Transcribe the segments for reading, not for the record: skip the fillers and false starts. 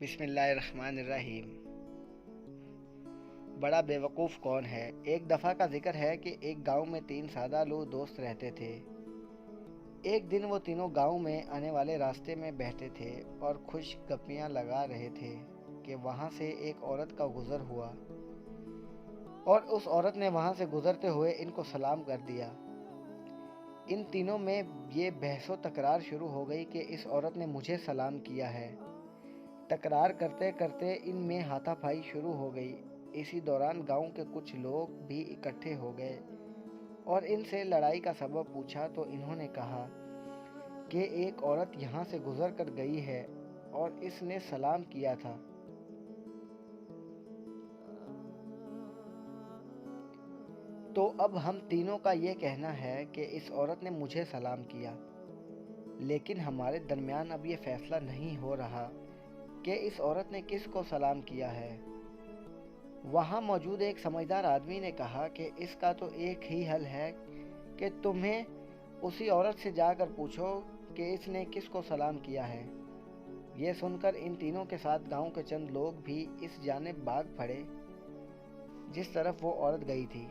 بسم اللہ الرحمن الرحیم۔ بڑا بیوقوف کون ہے؟ ایک دفعہ کا ذکر ہے کہ ایک گاؤں میں 3 سادہ لوگ دوست رہتے تھے۔ ایک دن وہ تینوں گاؤں میں آنے والے راستے میں بیٹھے تھے اور خوش گپیاں لگا رہے تھے کہ وہاں سے ایک عورت کا گزر ہوا اور اس عورت نے وہاں سے گزرتے ہوئے ان کو سلام کر دیا۔ ان تینوں میں یہ بحث و تکرار شروع ہو گئی کہ اس عورت نے مجھے سلام کیا ہے۔ تکرار کرتے کرتے ان میں ہاتھا پائی شروع ہو گئی۔ اسی دوران گاؤں کے کچھ لوگ بھی اکٹھے ہو گئے اور ان سے لڑائی کا سبب پوچھا تو انہوں نے کہا کہ ایک عورت یہاں سے گزر کر گئی ہے اور اس نے سلام کیا تھا۔ تو اب ہم تینوں کا یہ کہنا ہے کہ اس عورت نے مجھے سلام کیا، لیکن ہمارے درمیان اب یہ فیصلہ نہیں ہو رہا کہ اس عورت نے کس کو سلام کیا ہے۔ وہاں موجود ایک سمجھدار آدمی نے کہا کہ اس کا تو ایک ہی حل ہے کہ تمہیں اسی عورت سے جا کر پوچھو کہ اس نے کس کو سلام کیا ہے۔ یہ سن کر ان تینوں کے ساتھ گاؤں کے چند لوگ بھی اس جانب بھاگ پڑے جس طرف وہ عورت گئی تھی۔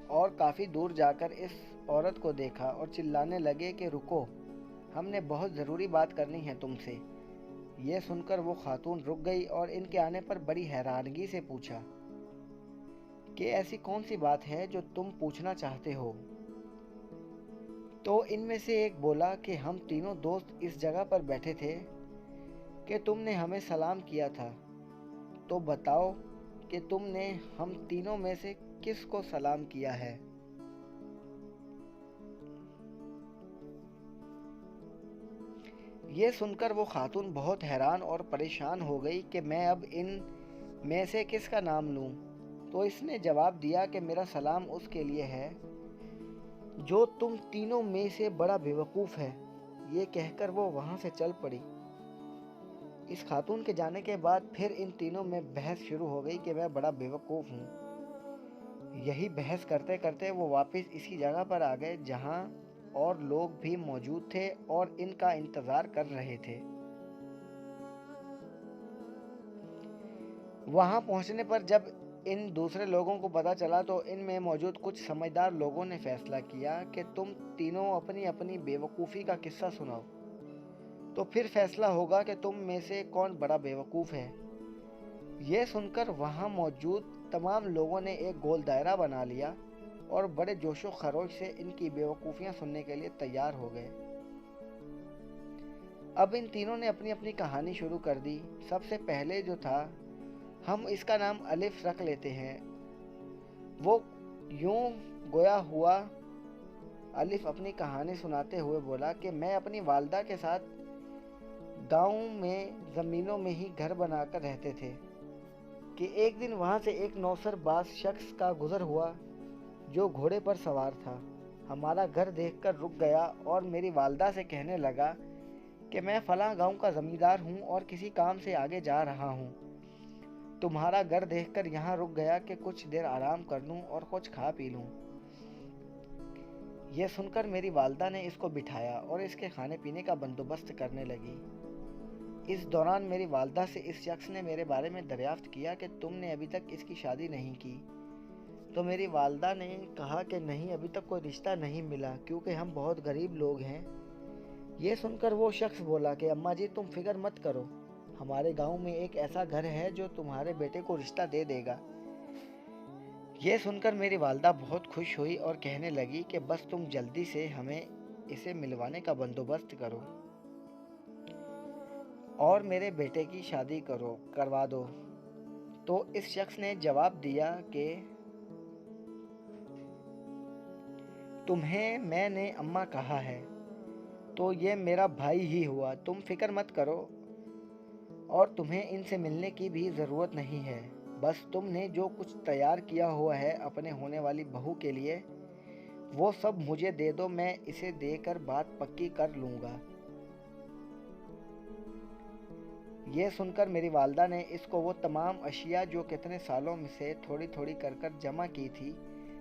اور کافی دور جا کر اس عورت کو دیکھا اور چلانے لگے کہ رکو، ہم نے بہت ضروری بات کرنی ہے تم سے۔ یہ سن کر وہ خاتون رک گئی اور ان کے آنے پر بڑی حیرانگی سے پوچھا کہ ایسی کون سی بات ہے جو تم پوچھنا چاہتے ہو؟ تو ان میں سے ایک بولا کہ ہم تینوں دوست اس جگہ پر بیٹھے تھے کہ تم نے ہمیں سلام کیا تھا، تو بتاؤ کہ تم نے ہم تینوں میں سے کس کو سلام کیا ہے؟ یہ سن کر وہ خاتون بہت حیران اور پریشان ہو گئی کہ میں اب ان میں سے کس کا نام لوں۔ تو اس نے جواب دیا کہ میرا سلام اس کے لیے ہے جو تم تینوں میں سے بڑا بیوقوف ہے۔ یہ کہہ کر وہ وہاں سے چل پڑی۔ اس خاتون کے جانے کے بعد پھر ان تینوں میں بحث شروع ہو گئی کہ میں بڑا بیوقوف ہوں۔ یہی بحث کرتے کرتے وہ واپس اسی جگہ پر آ گئے جہاں اور لوگ بھی موجود تھے اور ان کا انتظار کر رہے تھے۔ وہاں پہنچنے پر جب ان دوسرے لوگوں کو پتہ چلا تو ان میں موجود کچھ سمجھدار لوگوں نے فیصلہ کیا کہ تم تینوں اپنی اپنی بیوقوفی کا قصہ سناؤ، تو پھر فیصلہ ہوگا کہ تم میں سے کون بڑا بیوقوف ہے۔ یہ سن کر وہاں موجود تمام لوگوں نے ایک گول دائرہ بنا لیا اور بڑے جوش و خروش سے ان کی بیوقوفیاں سننے کے لیے تیار ہو گئے۔ اب ان تینوں نے اپنی اپنی کہانی شروع کر دی۔ سب سے پہلے جو تھا، ہم اس کا نام الف رکھ لیتے ہیں۔ وہ یوں گویا ہوا الف اپنی کہانی سناتے ہوئے بولا کہ میں اپنی والدہ کے ساتھ گاؤں میں زمینوں میں ہی گھر بنا کر رہتے تھے کہ ایک دن وہاں سے ایک نوسر باز شخص کا گزر ہوا جو گھوڑے پر سوار تھا۔ ہمارا گھر دیکھ کر رک گیا اور میری والدہ سے کہنے لگا کہ میں فلاں گاؤں کا زمیندار ہوں اور کسی کام سے آگے جا رہا ہوں۔ تمہارا گھر دیکھ کر یہاں رک گیا کہ کچھ دیر آرام کر لوں اور کچھ کھا پی لوں۔ یہ سن کر میری والدہ نے اس کو بٹھایا اور اس کے کھانے پینے کا بندوبست کرنے لگی۔ اس دوران میری والدہ سے اس شخص نے میرے بارے میں دریافت کیا کہ تم نے ابھی تک اس کی شادی نہیں کی؟ تو میری والدہ نے کہا کہ نہیں، ابھی تک کوئی رشتہ نہیں ملا کیونکہ ہم بہت غریب لوگ ہیں۔ یہ سن کر وہ شخص بولا کہ اماں جی تم فکر مت کرو، ہمارے گاؤں میں ایک ایسا گھر ہے جو تمہارے بیٹے کو رشتہ دے دے گا۔ یہ سن کر میری والدہ بہت خوش ہوئی اور کہنے لگی کہ بس تم جلدی سے ہمیں اسے ملوانے کا بندوبست کرو اور میرے بیٹے کی شادی کروا دو۔ تو اس شخص نے جواب دیا کہ تمہیں میں نے اماں کہا ہے تو یہ میرا بھائی ہی ہوا، تم فکر مت کرو اور تمہیں ان سے ملنے کی بھی ضرورت نہیں ہے۔ بس تم نے جو کچھ تیار کیا ہوا ہے اپنے ہونے والی بہو کے لیے وہ سب مجھے دے دو، میں اسے دے کر بات پکی کر لوں گا۔ یہ سن کر میری والدہ نے اس کو وہ تمام اشیاء جو کتنے سالوں میں سے تھوڑی تھوڑی کر جمع کی تھی